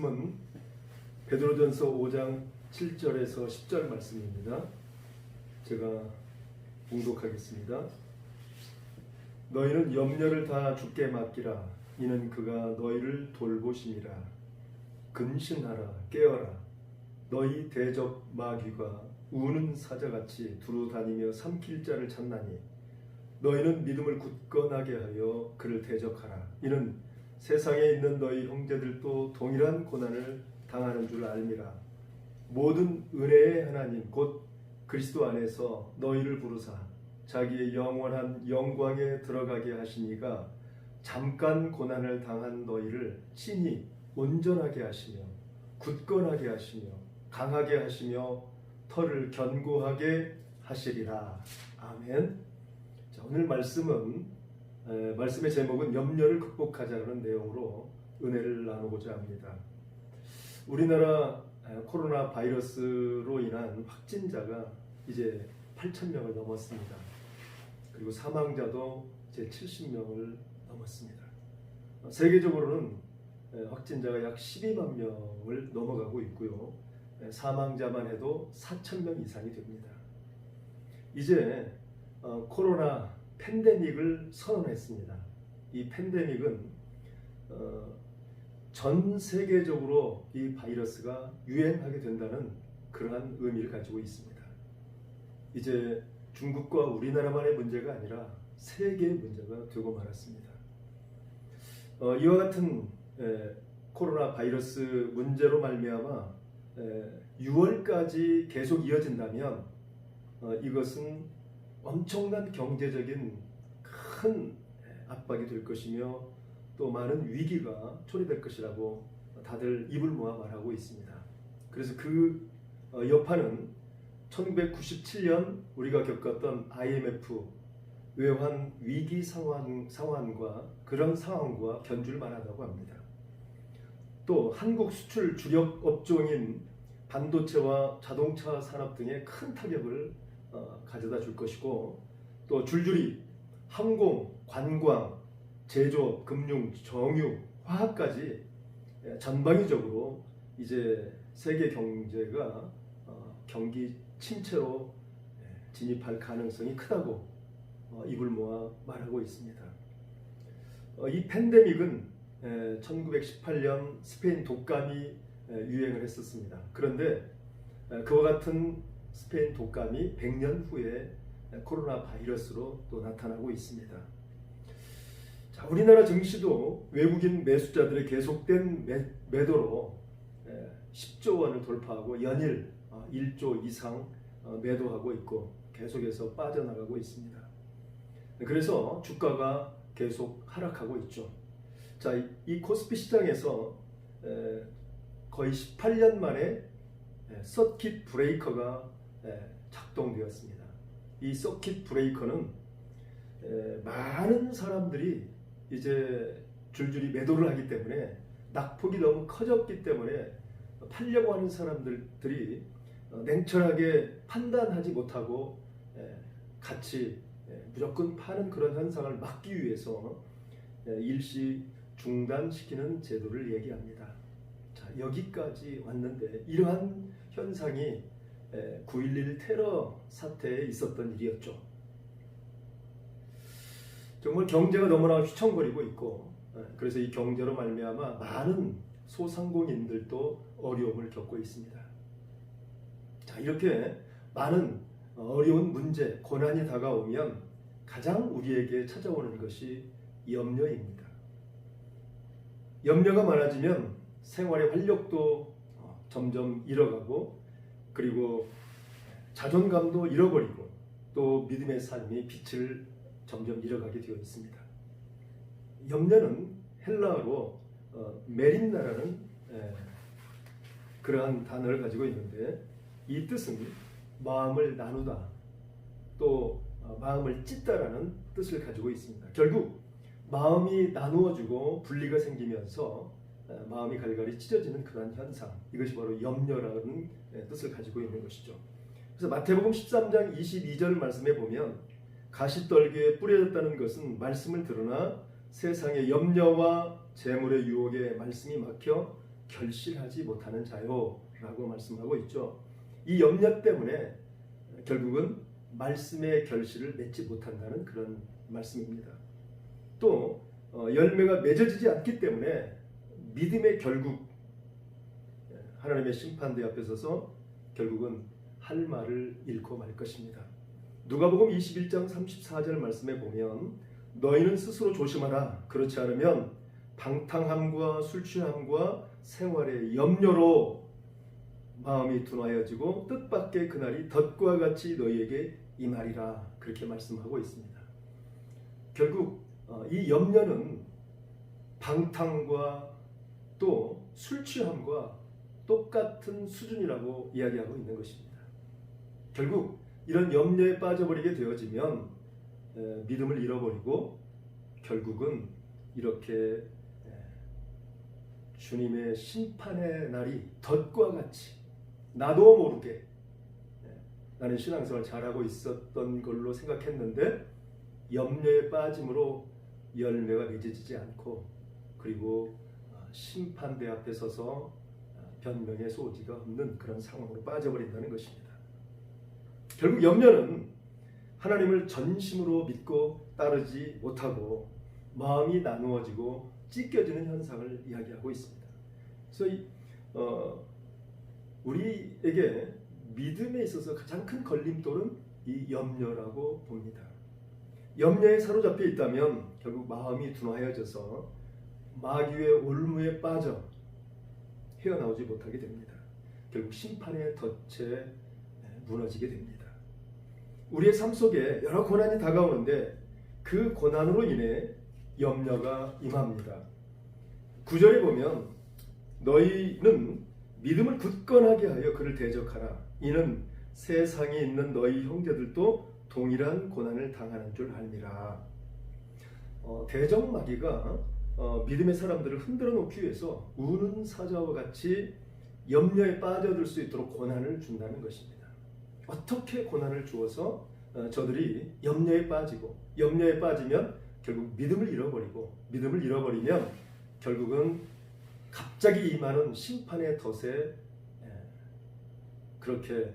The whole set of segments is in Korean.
말씀은 베드로전서 5장 7절에서 10절 말씀입니다. 제가 봉독하겠습니다. 너희는 염려를 다 주께 맡기라. 이는 그가 너희를 돌보심이라. 근신하라. 깨어라. 너희 대적 마귀가 우는 사자같이 두루 다니며 삼킬 자를 찾나니 너희는 믿음을 굳건하게 하여 그를 대적하라. 이는 세상에 있는 너희 형제들도 동일한 고난을 당하는 줄 알미라. 모든 은혜의 하나님 곧 그리스도 안에서 너희를 부르사 자기의 영원한 영광에 들어가게 하시니가 잠깐 고난을 당한 너희를 친히 온전하게 하시며 굳건하게 하시며 강하게 하시며 터를 견고하게 하시리라. 아멘. 자, 오늘 말씀의 제목은 염려를 극복하자는 내용으로 은혜를 나누고자 합니다. 우리나라 코로나 바이러스로 인한 확진자가 이제 8,000명을 넘었습니다. 그리고 사망자도 이제 70명을 넘었습니다. 세계적으로는 확진자가 약 12만 명을 넘어가고 있고요. 사망자만 해도 4,000명 이상이 됩니다. 이제 코로나 팬데믹을 선언했습니다. 이 팬데믹은 전 세계적으로 이 바이러스가 유행하게 된다는 그러한 의미를 가지고 있습니다. 이제 중국과 우리나라만의 문제가 아니라 세계의 문제가 되고 말았습니다. 이와 같은 코로나 바이러스 문제로 말미암아 6월까지 계속 이어진다면 이것은 엄청난 경제적인 큰 압박이 될 것이며 또 많은 위기가 초래될 것이라고 다들 입을 모아 말하고 있습니다. 그래서 그 여파는 1997년 우리가 겪었던 IMF 외환 위기 상황과 그런 상황과 견줄 만하다고 합니다. 또 한국 수출 주력 업종인 반도체와 자동차 산업 등에 큰 타격을 가져다 줄 것이고 또 줄줄이 항공, 관광, 제조업, 금융, 정유, 화학까지 전방위적으로 이제 세계 경제가 경기 침체로 진입할 가능성이 크다고 입을 모아 말하고 있습니다. 이 팬데믹은 1918년 스페인 독감이 유행을 했었습니다. 그런데 그와 같은 스페인 독감이 100년 후에 코로나 바이러스로 또 나타나고 있습니다. 자, 우리나라 증시도 외국인 매수자들의 계속된 매도로 10조 원을 돌파하고 연일 1조 이상 매도하고 있고 계속해서 빠져나가고 있습니다. 그래서 주가가 계속 하락하고 있죠. 자, 이 코스피 시장에서 거의 18년 만에 서킷 브레이커가 작동되었습니다. 이 서킷 브레이커는 많은 사람들이 이제 줄줄이 매도를 하기 때문에 낙폭이 너무 커졌기 때문에 팔려고 하는 사람들이 냉철하게 판단하지 못하고 같이 무조건 파는 그런 현상을 막기 위해서 일시 중단시키는 제도를 얘기합니다. 자, 여기까지 왔는데 이러한 현상이 9.11 테러 사태에 있었던 일이었죠. 정말 경제가 너무나 휘청거리고 있고 그래서 이 경제로 말미암아 많은 소상공인들도 어려움을 겪고 있습니다. 자, 이렇게 많은 어려운 문제, 고난이 다가오면 가장 우리에게 찾아오는 것이 염려입니다. 염려가 많아지면 생활의 활력도 점점 잃어가고 그리고 자존감도 잃어버리고 또 믿음의 삶이 빛을 점점 잃어가게 되어 있습니다. 염려는 헬라어로 메린나라는 그러한 단어를 가지고 있는데 이 뜻은 마음을 나누다 또 마음을 찢다라는 뜻을 가지고 있습니다. 결국 마음이 나누어지고 분리가 생기면서 마음이 갈갈이 찢어지는 그런 현상, 이것이 바로 염려라는 뜻을 가지고 있는 것이죠. 그래서 마태복음 13장 22절 말씀에 보면 가시떨기에 뿌려졌다는 것은 말씀을 들으나 세상의 염려와 재물의 유혹에 말씀이 막혀 결실하지 못하는 자요 라고 말씀하고 있죠. 이 염려 때문에 결국은 말씀의 결실을 맺지 못한다는 그런 말씀입니다. 또 열매가 맺어지지 않기 때문에 믿음의 결국 하나님의 심판대 앞에 서서 결국은 할 말을 잃고 말 것입니다. 누가복음 21장 34절 말씀에 보면 너희는 스스로 조심하라. 그렇지 않으면 방탕함과 술 취함과 생활의 염려로 마음이 둔하여지고 뜻밖의 그날이 덫과 같이 너희에게 임하리라. 그렇게 말씀하고 있습니다. 결국 이 염려는 방탕과 또 술 취함과 똑같은 수준이라고 이야기하고 있는 것입니다. 결국 이런 염려에 빠져버리게 되어지면 믿음을 잃어버리고 결국은 이렇게 주님의 심판의 날이 덫과 같이 나도 모르게 나는 신앙생활 잘하고 있었던 걸로 생각했는데 염려에 빠짐으로 열매가 맺어지지 않고 그리고 심판대 앞에 서서 변명의 소지가 없는 그런 상황으로 빠져버린다는 것입니다. 결국 염려는 하나님을 전심으로 믿고 따르지 못하고 마음이 나누어지고 찢겨지는 현상을 이야기하고 있습니다. 그래서 우리에게 믿음에 있어서 가장 큰 걸림돌은 이 염려라고 봅니다. 염려에 사로잡혀 있다면 결국 마음이 둔하여져서 마귀의 올무에 빠져 헤어나오지 못하게 됩니다. 결국 심판의 덫에 무너지게 됩니다. 우리의 삶 속에 여러 고난이 다가오는데 그 고난으로 인해 염려가 임합니다. 9절에 보면 너희는 믿음을 굳건하게 하여 그를 대적하라. 이는 세상에 있는 너희 형제들도 동일한 고난을 당하는 줄 알미라. 대적 마귀가 믿음의 사람들을 흔들어 놓기 위해서 우는 사자와 같이 염려에 빠져들 수 있도록 고난을 준다는 것입니다. 어떻게 고난을 주어서 저들이 염려에 빠지고 염려에 빠지면 결국 믿음을 잃어버리고 믿음을 잃어버리면 결국은 갑자기 임하는 심판의 덫에 그렇게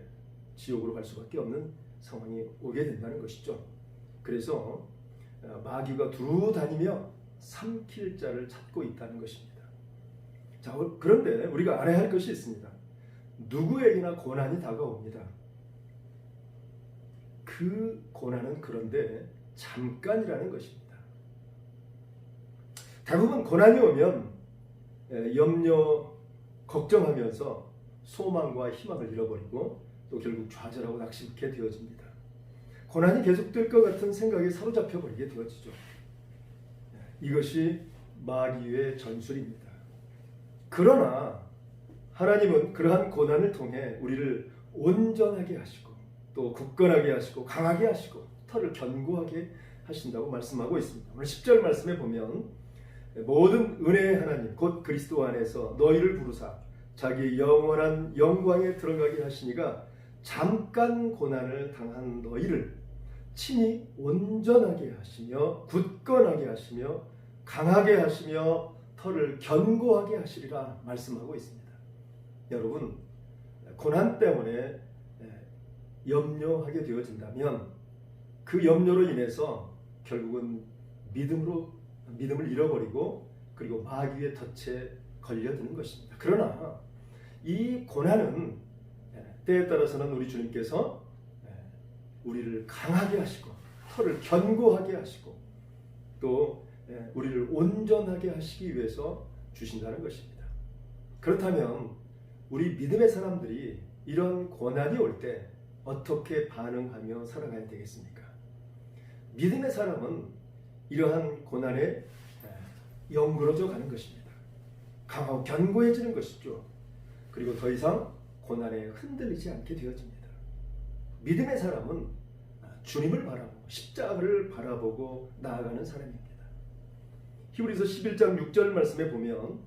지옥으로 갈 수밖에 없는 상황이 오게 된다는 것이죠. 그래서 마귀가 두루 다니며 삼킬 자를 찾고 있다는 것입니다. 자, 그런데 우리가 알아야 할 것이 있습니다. 누구에게나 고난이 다가옵니다. 그 고난은 그런데 잠깐이라는 것입니다. 대부분 고난이 오면 염려, 걱정하면서 소망과 희망을 잃어버리고 또 결국 좌절하고 낙심케 되어집니다. 고난이 계속될 것 같은 생각에 사로잡혀 버리게 되어지죠. 이것이 마귀의 전술입니다. 그러나 하나님은 그러한 고난을 통해 우리를 온전하게 하시고 또 굳건하게 하시고 강하게 하시고 털을 견고하게 하신다고 말씀하고 있습니다. 오늘 10절 말씀에 보면 모든 은혜의 하나님 곧 그리스도 안에서 너희를 부르사 자기 영원한 영광에 들어가게 하시니가 잠깐 고난을 당한 너희를 친히 온전하게 하시며 굳건하게 하시며 강하게 하시며 털을 견고하게 하시리라 말씀하고 있습니다. 여러분, 고난 때문에 염려하게 되어진다면 그 염려로 인해서 결국은 믿음을 잃어버리고 그리고 마귀의 덫에 걸려드는 것입니다. 그러나 이 고난은 때에 따라서는 우리 주님께서 우리를 강하게 하시고 털을 견고하게 하시고 또 우리를 온전하게 하시기 위해서 주신다는 것입니다. 그렇다면 우리 믿음의 사람들이 이런 고난이 올 때 어떻게 반응하며 살아가야 되겠습니까? 믿음의 사람은 이러한 고난에 영그러져 가는 것입니다. 강하고 견고해지는 것이죠. 그리고 더 이상 고난에 흔들리지 않게 되어집니다. 믿음의 사람은 주님을 바라보고 십자가를 바라보고 나아가는 사람입니다. 히브리서 11장 6절 말씀에 보면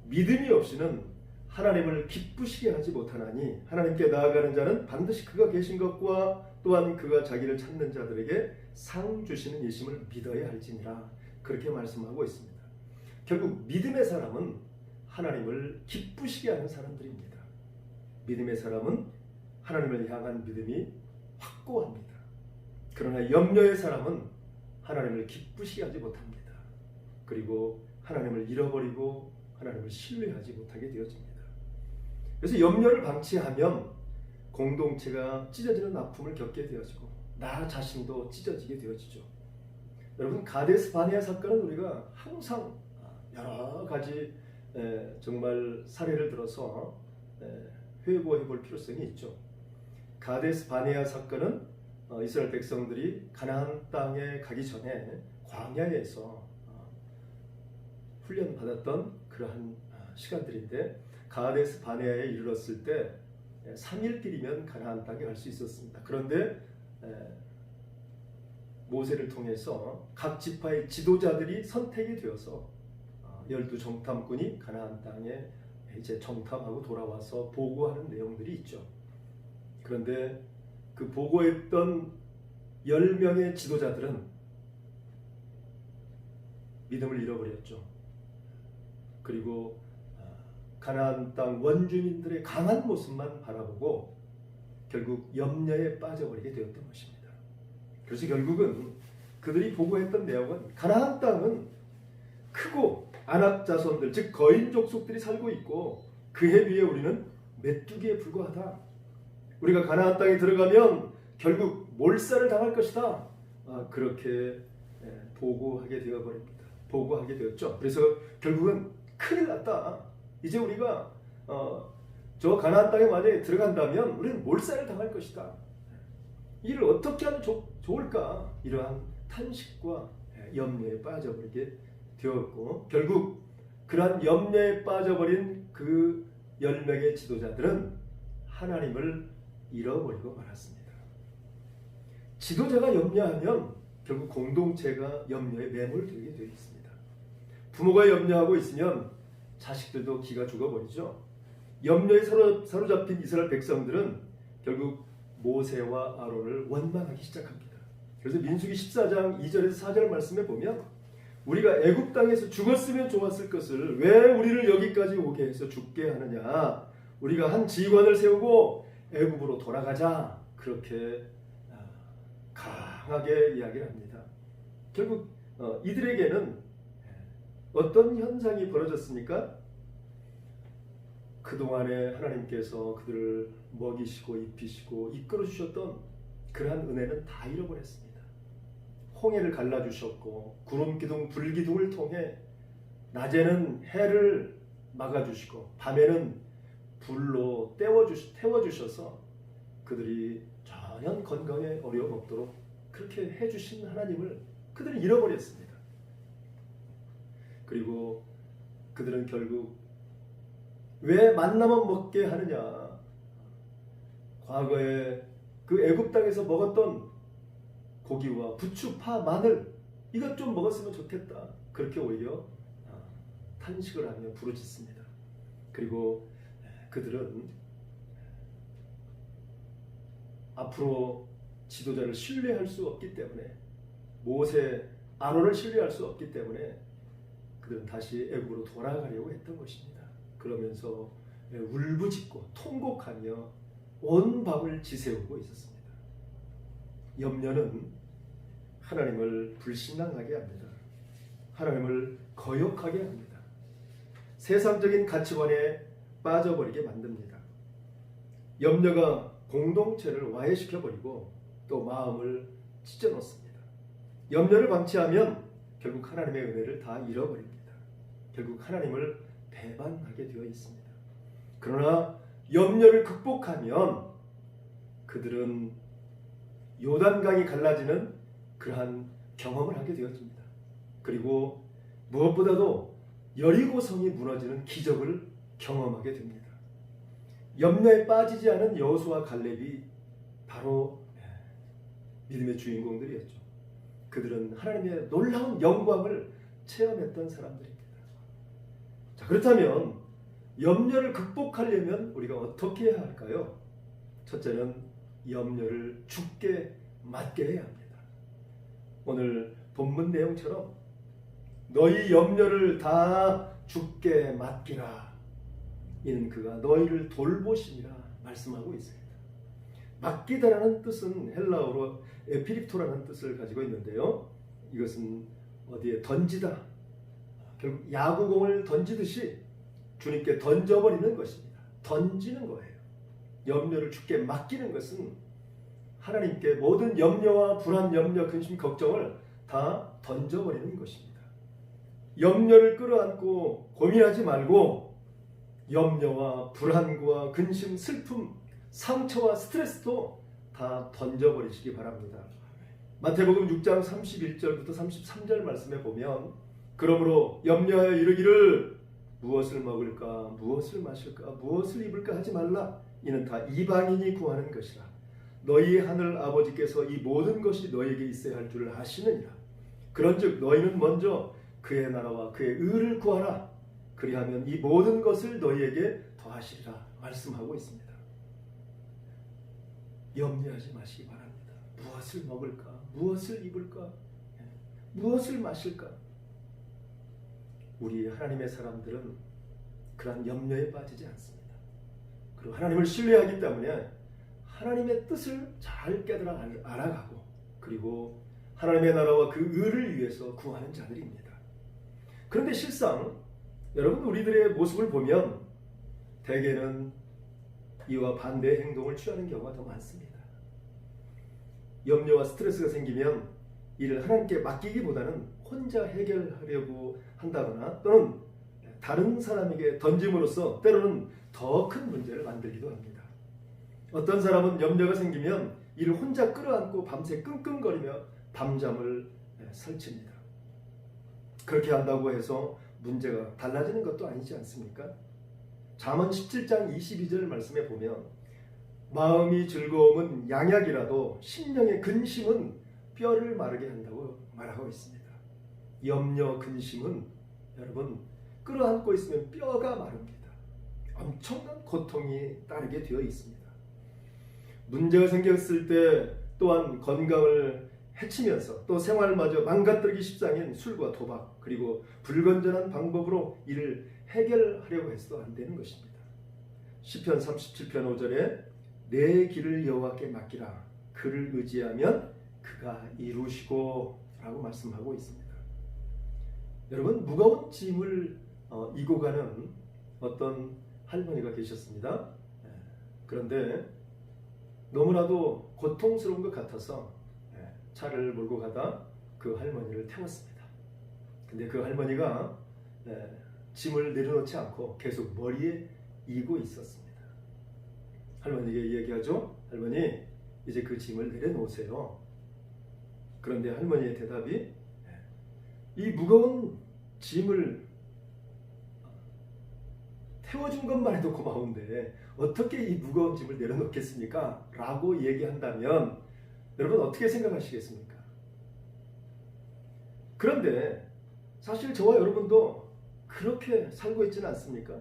믿음이 없이는 하나님을 기쁘시게 하지 못하나니 하나님께 나아가는 자는 반드시 그가 계신 것과 또한 그가 자기를 찾는 자들에게 상 주시는 이심을 믿어야 할지니라 그렇게 말씀하고 있습니다. 결국 믿음의 사람은 하나님을 기쁘시게 하는 사람들입니다. 믿음의 사람은 하나님을 향한 믿음이 확고합니다. 그러나 염려의 사람은 하나님을 기쁘시게 하지 못합니다. 그리고 하나님을 잃어버리고 하나님을 신뢰하지 못하게 되어집니다. 그래서 염려를 방치하면 공동체가 찢어지는 아픔을 겪게 되어지고 나 자신도 찢어지게 되어지죠. 여러분, 가데스 바네아 사건은 우리가 항상 여러 가지 정말 사례를 들어서 회고해 볼 필요성이 있죠. 가데스 바네아 사건은 이스라엘 백성들이 가나안 땅에 가기 전에 광야에서 훈련받았던 그러한 시간들인데, 가데스 바네아에 이르렀을 때 3일길이면 가나안 땅에 갈 수 있었습니다. 그런데 모세를 통해서 각 지파의 지도자들이 선택이 되어서 12정탐꾼이 가나안 땅에 이제 정탐하고 돌아와서 보고하는 내용들이 있죠. 그런데 그 보고했던 10명의 지도자들은 믿음을 잃어버렸죠. 그리고 가나안 땅 원주민들의 강한 모습만 바라보고 결국 염려에 빠져버리게 되었던 것입니다. 그래서 결국은 그들이 보고했던 내용은 가나안 땅은 크고 아낙 자손들, 즉 거인 족속들이 살고 있고 그에 비해 우리는 메뚜기에 불과하다. 우리가 가나안 땅에 들어가면 결국 몰살을 당할 것이다. 그렇게 보고하게 되어버립니다. 보고하게 되었죠. 그래서 결국은 큰일 났다. 이제 우리가 저 가나안 땅에 만약에 들어간다면 우리는 몰살을 당할 것이다. 이를 어떻게 하면 좋을까? 이러한 탄식과 염려에 빠져버리게 되었고, 결국 그러한 염려에 빠져버린 그 10명의 지도자들은 하나님을 잃어버리고 말았습니다. 지도자가 염려하면 결국 공동체가 염려에 매몰되게 되어 있습니다. 부모가 염려하고 있으면 자식들도 기가 죽어버리죠. 염려에 사로잡힌 이스라엘 백성들은 결국 모세와 아론을 원망하기 시작합니다. 그래서 민수기 14장 2절에서 4절 말씀에 보면 우리가 애굽 땅에서 죽었으면 좋았을 것을 왜 우리를 여기까지 오게 해서 죽게 하느냐. 우리가 한 지휘관을 세우고 애굽으로 돌아가자. 그렇게 강하게 이야기를 합니다. 결국 이들에게는 어떤 현상이 벌어졌습니까? 그동안에 하나님께서 그들을 먹이시고 입히시고 이끌어 주셨던 그러한 은혜는 다 잃어버렸습니다. 홍해를 갈라주셨고 구름 기둥 불 기둥을 통해 낮에는 해를 막아주시고 밤에는 불로 태워주셔서 그들이 전혀 건강에 어려움 없도록 그렇게 해주신 하나님을 그들은 잃어버렸습니다. 그리고 그들은 결국 왜 만나만 먹게 하느냐. 과거에 그 애굽 땅에서 먹었던 고기와 부추, 파, 마늘 이것 좀 먹었으면 좋겠다. 그렇게 오히려 탄식을 하며 부르짖습니다. 그리고 그들은 앞으로 지도자를 신뢰할 수 없기 때문에, 모세, 아론을 신뢰할 수 없기 때문에 그들은 다시 애굽으로 돌아가려고 했던 것입니다. 그러면서 울부짖고 통곡하며 온 밤을 지새우고 있었습니다. 염려는 하나님을 불신앙하게 합니다. 하나님을 거역하게 합니다. 세상적인 가치관에 빠져버리게 만듭니다. 염려가 공동체를 와해시켜버리고 또 마음을 찢어놓습니다. 염려를 방치하면 결국 하나님의 은혜를 다 잃어버립니다. 결국 하나님을 배반하게 되어 있습니다. 그러나 염려를 극복하면 그들은 요단강이 갈라지는 그러한 경험을 하게 되어집니다. 그리고 무엇보다도 여리고성이 무너지는 기적을 경험하게 됩니다. 염려에 빠지지 않은 여호수아 갈렙이 바로 믿음의 주인공들이었죠. 그들은 하나님의 놀라운 영광을 체험했던 사람들입니다. 자, 그렇다면 염려를 극복하려면 우리가 어떻게 해야 할까요? 첫째는 염려를 죽게 맞게 해야 합니다. 오늘 본문 내용처럼 너희 염려를 다 죽게 맡기라. 이는 그가 너희를 돌보심이라 말씀하고 있습니다. 맡기다라는 뜻은 헬라어로 에피립토라는 뜻을 가지고 있는데요. 이것은 어디에 던지다. 결국 야구공을 던지듯이 주님께 던져버리는 것입니다. 던지는 거예요. 염려를 주께 맡기는 것은 하나님께 모든 염려와 불안, 염려, 근심, 걱정을 다 던져버리는 것입니다. 염려를 끌어안고 고민하지 말고 염려와 불안과 근심, 슬픔, 상처와 스트레스도 다 던져버리시기 바랍니다. 마태복음 6장 31절부터 33절 말씀에 보면 그러므로 염려하여 이르기를 무엇을 먹을까 무엇을 마실까 무엇을 입을까 하지 말라. 이는 다 이방인이 구하는 것이라. 너희 하늘 아버지께서 이 모든 것이 너희에게 있어야 할 줄을 아시느니라. 그런즉 너희는 먼저 그의 나라와 그의 의를 구하라. 그리하면 이 모든 것을 너희에게 더하시리라 말씀하고 있습니다. 염려하지 마시기 바랍니다. 무엇을 먹을까? 무엇을 입을까? 무엇을 마실까? 우리 하나님의 사람들은 그런 염려에 빠지지 않습니다. 그리고 하나님을 신뢰하기 때문에 하나님의 뜻을 잘 깨달아 알아가고 그리고 하나님의 나라와 그 의를 위해서 구하는 자들입니다. 그런데 실상 여러분 우리들의 모습을 보면 대개는 이와 반대의 행동을 취하는 경우가 더 많습니다. 염려와 스트레스가 생기면 이를 하나님께 맡기기보다는 혼자 해결하려고 한다거나 또는 다른 사람에게 던짐으로써 때로는 더 큰 문제를 만들기도 합니다. 어떤 사람은 염려가 생기면 이를 혼자 끌어안고 밤새 끙끙거리며 밤잠을 설칩니다. 그렇게 한다고 해서 문제가 달라지는 것도 아니지 않습니까? 잠언 17장 22절 말씀에 보면 마음이 즐거움은 양약이라도 심령의 근심은 뼈를 마르게 한다고 말하고 있습니다. 염려, 근심은 여러분 끌어안고 있으면 뼈가 마릅니다. 엄청난 고통이 따르게 되어 있습니다. 문제가 생겼을 때 또한 건강을 해치면서 또 생활마저 망가뜨리기 십상인 술과 도박 그리고 불건전한 방법으로 이를 해결하려고 해서도 안 되는 것입니다. 시편 37편 5절에 내 길을 여호와께 맡기라. 그를 의지하면 그가 이루시고 라고 말씀하고 있습니다. 여러분 무거운 짐을 이고 가는 어떤 할머니가 계셨습니다. 그런데 너무나도 고통스러운 것 같아서 차를 몰고 가다 그 할머니를 태웠습니다. 근데 그 할머니가 짐을 내려놓지 않고 계속 머리에 이고 있었습니다. 할머니에게 얘기하죠. 할머니 이제 그 짐을 내려놓으세요. 그런데 할머니의 대답이 이 무거운 짐을 태워준 것만 해도 고마운데 어떻게 이 무거운 짐을 내려놓겠습니까? 라고 얘기한다면 여러분 어떻게 생각하시겠습니까? 그런데 사실 저와 여러분도 그렇게 살고 있지는 않습니까?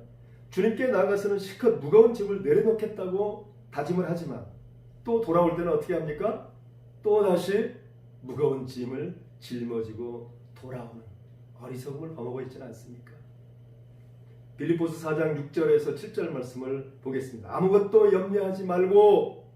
주님께 나아가서는 실컷 무거운 짐을 내려놓겠다고 다짐을 하지만 또 돌아올 때는 어떻게 합니까? 또 다시 무거운 짐을 짊어지고 돌아오는 어리석음을 범하고 있지는 않습니까? 빌립보서 4장 6절에서 7절 말씀을 보겠습니다. 아무것도 염려하지 말고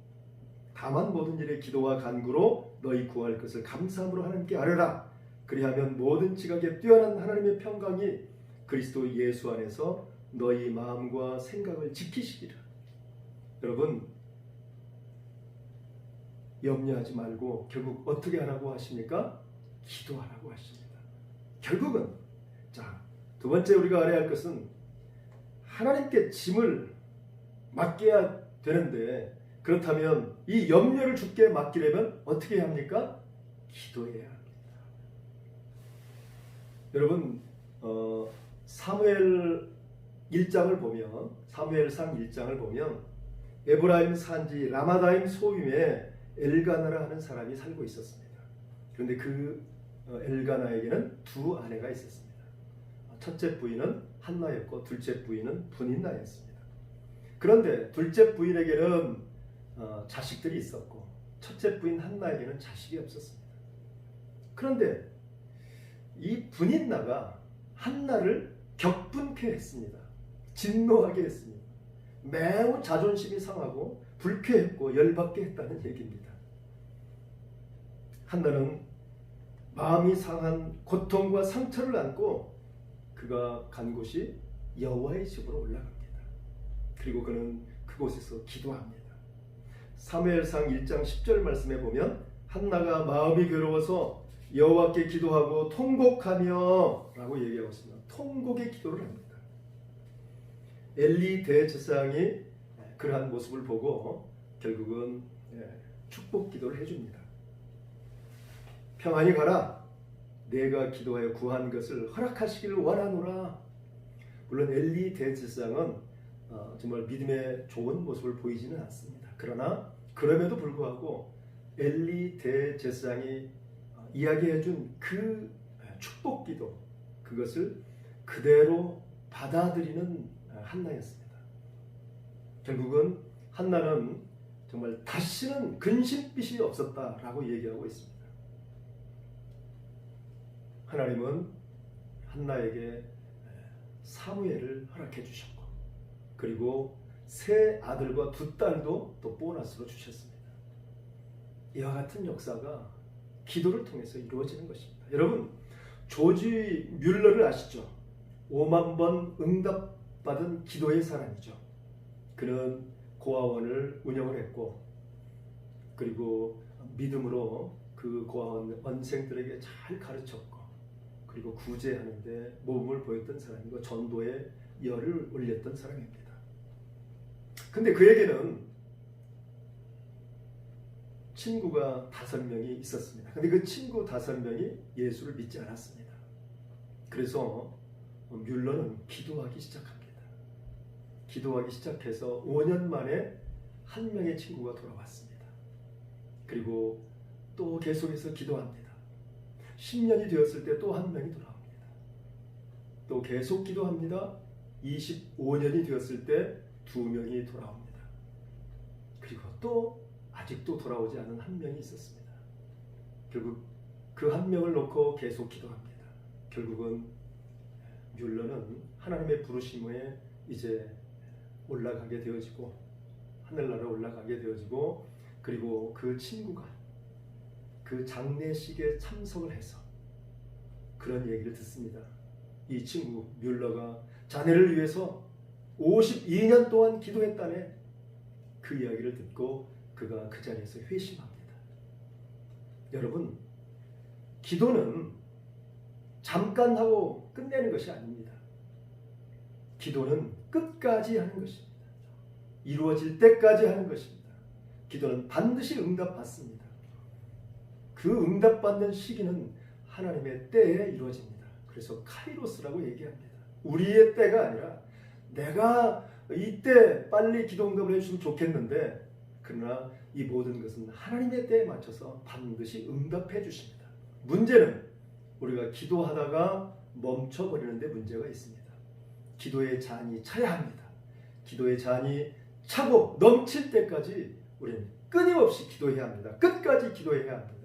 다만 모든 일에 기도와 간구로 너희 구할 것을 감사함으로 하나님께 아뢰라. 그리하면 모든 지각에 뛰어난 하나님의 평강이 그리스도 예수 안에서 너희 마음과 생각을 지키시기를. 여러분 염려하지 말고 결국 어떻게 하라고 하십니까? 기도하라고 하십니다. 결국은 두 번째 우리가 알아야 할 것은 하나님께 짐을 맡겨야 되는데 그렇다면 이 염려를 주께 맡기려면 어떻게 해야 합니까? 기도해야 합니다. 여러분 사무엘 1장을 보면 사무엘상 1장을 보면 에브라임 산지 라마다임 소임에 엘가나라 하는 사람이 살고 있었습니다. 그런데 그 엘가나에게는 두 아내가 있었습니다. 첫째 부인은 한나였고 둘째 부인은 분인나였습니다. 그런데 둘째 부인에게는 자식들이 있었고 첫째 부인 한나에게는 자식이 없었습니다. 그런데 이 분인나가 한나를 격분케 했습니다. 진노하게 했습니다. 매우 자존심이 상하고 불쾌했고 열받게 했다는 얘기입니다. 한나는 마음이 상한 고통과 상처를 안고 그가 간 곳이 여호와의 집으로 올라갑니다. 그리고 그는 그곳에서 기도합니다. 사무엘상 1장 10절 말씀에 보면 한나가 마음이 괴로워서 여호와께 기도하고 통곡하며 라고 얘기하고 있습니다. 통곡의 기도를 합니다. 엘리 대제사장이 그러한 모습을 보고 결국은 축복 기도를 해줍니다. 평안히 가라. 내가 기도하여 구한 것을 허락하시기를 원하노라. 물론 엘리 대제사장은 정말 믿음의 좋은 모습을 보이지는 않습니다. 그러나 그럼에도 불구하고 엘리 대제사장이 이야기해준 그 축복 기도, 그것을 그대로 받아들이는 한나였습니다. 결국은 한나는 정말 다시는 근심빛이 없었다라고 얘기하고 있습니다. 하나님은 한나에게 사무엘을 허락해 주셨고, 그리고 세 아들과 두 딸도 또 보너스로 주셨습니다. 이와 같은 역사가 기도를 통해서 이루어지는 것입니다. 여러분, 조지 뮬러를 아시죠? 5만 번 응답받은 기도의 사람이죠. 그는 고아원을 운영을 했고, 그리고 믿음으로 그 고아원 원생들에게 잘 가르쳤고, 그리고 구제하는데 모범을 보였던 사람이고 전도에 열을 올렸던 사람입니다. 근데 그에게는 친구가 5명이 있었습니다. 근데 그 친구 5명이 예수를 믿지 않았습니다. 그래서 뮬러는 기도하기 시작합니다. 기도하기 시작해서 5년 만에 한 명의 친구가 돌아왔습니다. 그리고 또 계속해서 기도합니다. 10년이 되었을 때 또 한 명이 돌아옵니다. 또 계속 기도합니다. 25년이 되었을 때 2명이 돌아옵니다. 그리고 또 아직도 돌아오지 않은 한 명이 있었습니다. 결국 그 한 명을 놓고 계속 기도합니다. 결국은 뮬러는 하나님의 부르심에 이제 올라가게 되어지고, 하늘나라에 올라가게 되어지고, 그리고 그 친구가 그 장례식에 참석을 해서 그런 얘기를 듣습니다. 이 친구 뮬러가 자네를 위해서 52년 동안 기도했다네. 그 이야기를 듣고 그가 그 자리에서 회심합니다. 여러분, 기도는 잠깐 하고 끝내는 것이 아닙니다. 기도는 끝까지 하는 것입니다. 이루어질 때까지 하는 것입니다. 기도는 반드시 응답받습니다. 그 응답받는 시기는 하나님의 때에 이루어집니다. 그래서 카이로스라고 얘기합니다. 우리의 때가 아니라 내가 이때 빨리 기도 응답을 해주시면 좋겠는데, 그러나 이 모든 것은 하나님의 때에 맞춰서 반드시 응답해 주십니다. 문제는 우리가 기도하다가 멈춰버리는 데 문제가 있습니다. 기도의 잔이 차야 합니다. 기도의 잔이 차고 넘칠 때까지 우리는 끊임없이 기도해야 합니다. 끝까지 기도해야 합니다.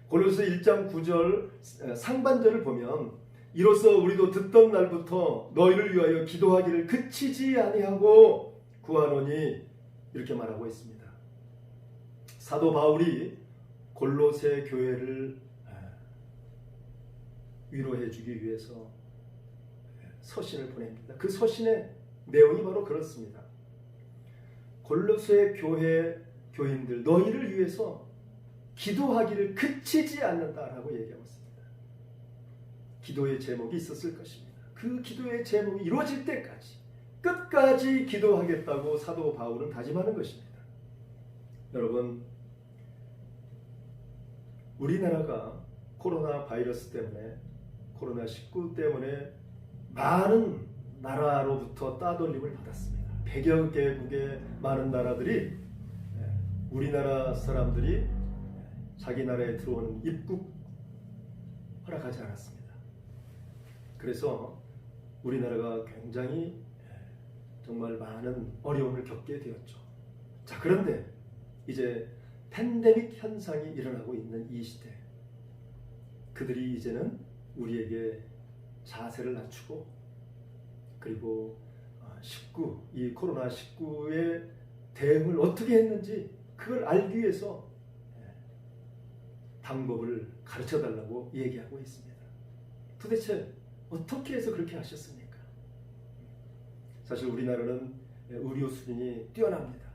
골로새 1장 9절 상반절을 보면 이로써 우리도 듣던 날부터 너희를 위하여 기도하기를 그치지 아니하고 구하노니 이렇게 말하고 있습니다. 사도 바울이 골로새 교회를 위로해 주기 위해서 서신을 보냅니다. 그 서신의 내용이 바로 그렇습니다. 골로새 교회 교인들 너희를 위해서 기도하기를 그치지 않는다라고 얘기하고 있습니다. 기도의 제목이 있었을 것입니다. 그 기도의 제목이 이루어질 때까지 끝까지 기도하겠다고 사도 바울은 다짐하는 것입니다. 여러분, 우리나라가 코로나 바이러스 때문에, 코로나19 때문에 많은 나라로부터 따돌림을 받았습니다. 100여 개국의 많은 나라들이 우리나라 사람들이 자기 나라에 들어오는 입국 허락하지 않았습니다. 그래서 우리나라가 굉장히 정말 많은 어려움을 겪게 되었죠. 자, 그런데 이제 팬데믹 현상이 일어나고 있는 이 시대, 그들이 이제는 우리에게 자세를 낮추고 그리고 이 코로나19의 대응을 어떻게 했는지 그걸 알기 위해서 방법을 가르쳐 달라고 얘기하고 있습니다. 도대체 어떻게 해서 그렇게 하셨습니까? 사실 우리나라는 의료 수준이 뛰어납니다.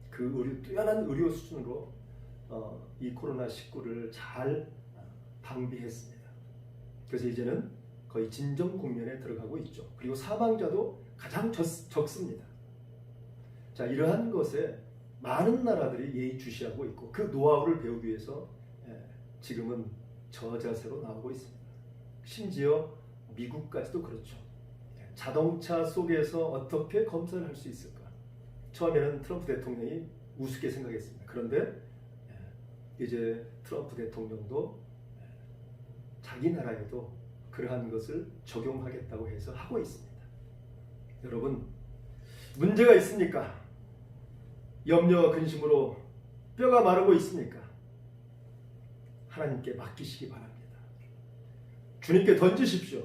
그 뛰어난 의료 수준으로 이 코로나19를 잘 방비했습니다. 그래서 이제는 거의 진정 국면에 들어가고 있죠. 그리고 사망자도 가장 적습니다. 자, 이러한 것에 많은 나라들이 예의주시하고 있고 그 노하우를 배우기 위해서 지금은 저자세로 나오고 있습니다. 심지어 미국까지도 그렇죠. 자동차 속에서 어떻게 검사를 할 수 있을까? 처음에는 트럼프 대통령이 우습게 생각했습니다. 그런데 이제 트럼프 대통령도 자기 나라에도 그러한 것을 적용하겠다고 해서 하고 있습니다. 여러분, 문제가 있습니까? 염려와 근심으로 뼈가 마르고 있습니까? 하나님께 맡기시기 바랍니다. 주님께 던지십시오.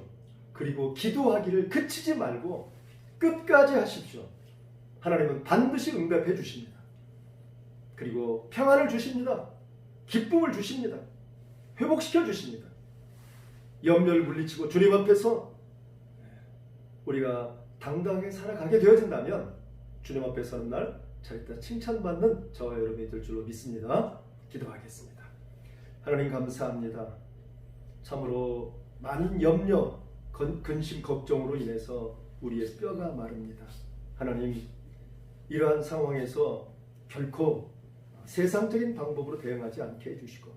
그리고 기도하기를 그치지 말고 끝까지 하십시오. 하나님은 반드시 응답해 주십니다. 그리고 평안을 주십니다. 기쁨을 주십니다. 회복시켜 주십니다. 염려를 물리치고 주님 앞에서 우리가 당당하게 살아가게 되어진다면 주님 앞에 서는 날 절대 칭찬받는 저와 여러분이 될 줄로 믿습니다. 기도하겠습니다. 하나님 감사합니다. 참으로 많은 염려, 근심, 걱정으로 인해서 우리의 뼈가 마릅니다. 하나님, 이러한 상황에서 결코 세상적인 방법으로 대응하지 않게 해주시고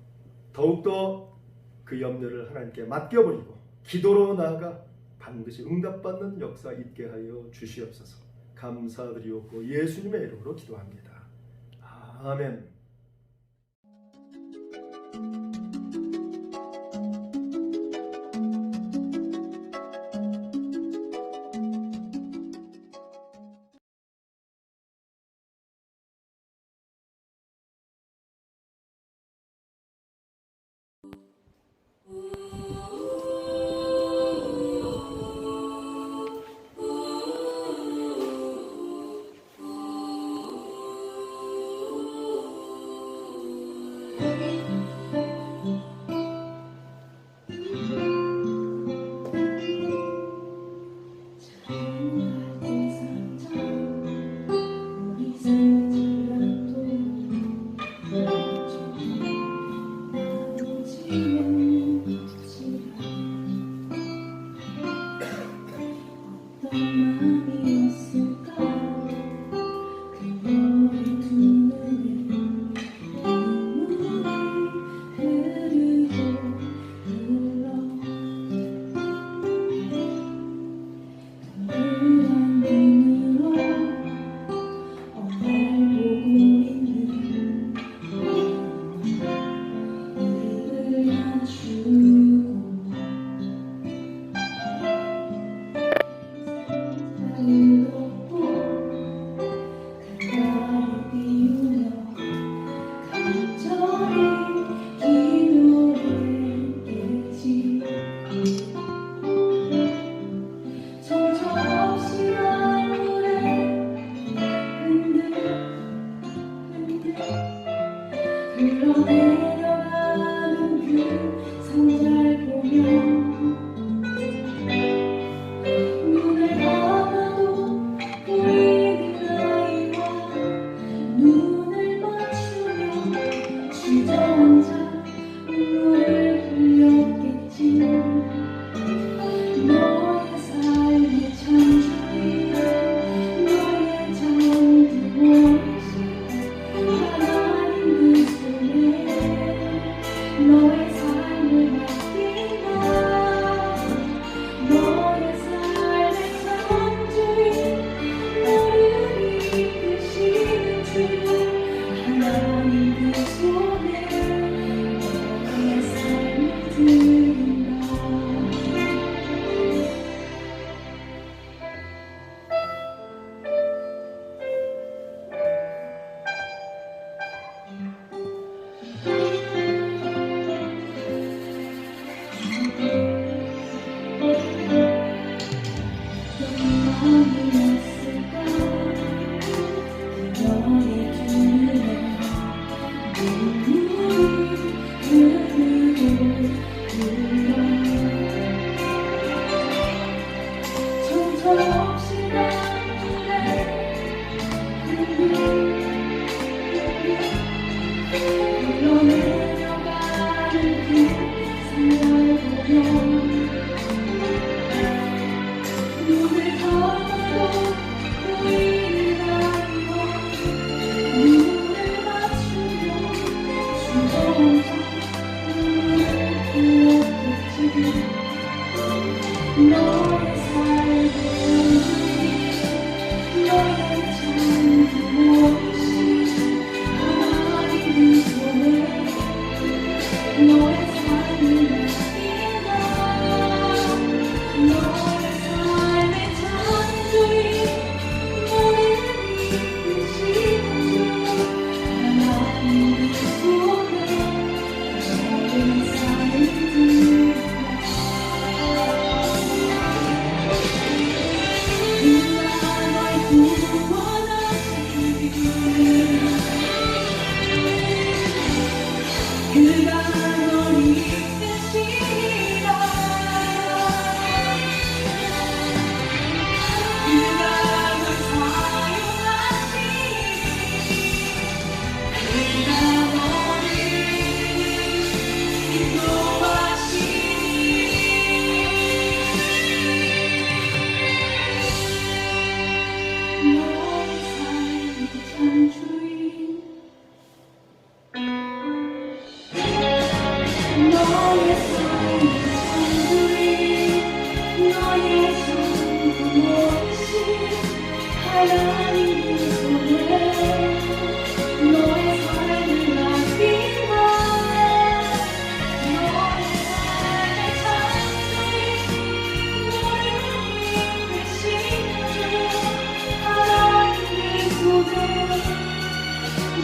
더욱더 그 염려를 하나님께 맡겨버리고 기도로 나아가 반드시 응답받는 역사 있게 하여 주시옵소서. 감사드리옵고 예수님의 이름으로 기도합니다. 아멘.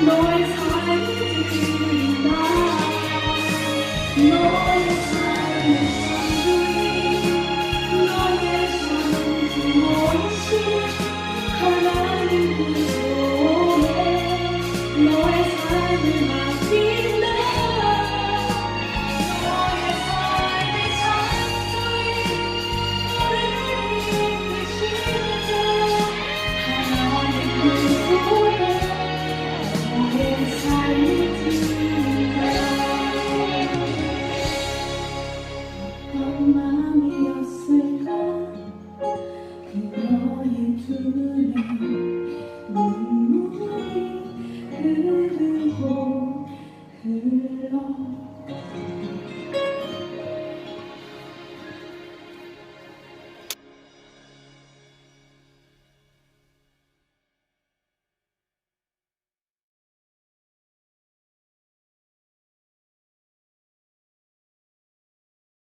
너의 삶을 드린다. 너의 삶의 창조인 너의 창조 모이신 하나님 구속에 너의 삶을 맡긴다. 너의 삶의 창조인 너를 이끄신 자 하나님 구속에 너의 삶을 드린다. 어떤 마음이었을까 그 너의 두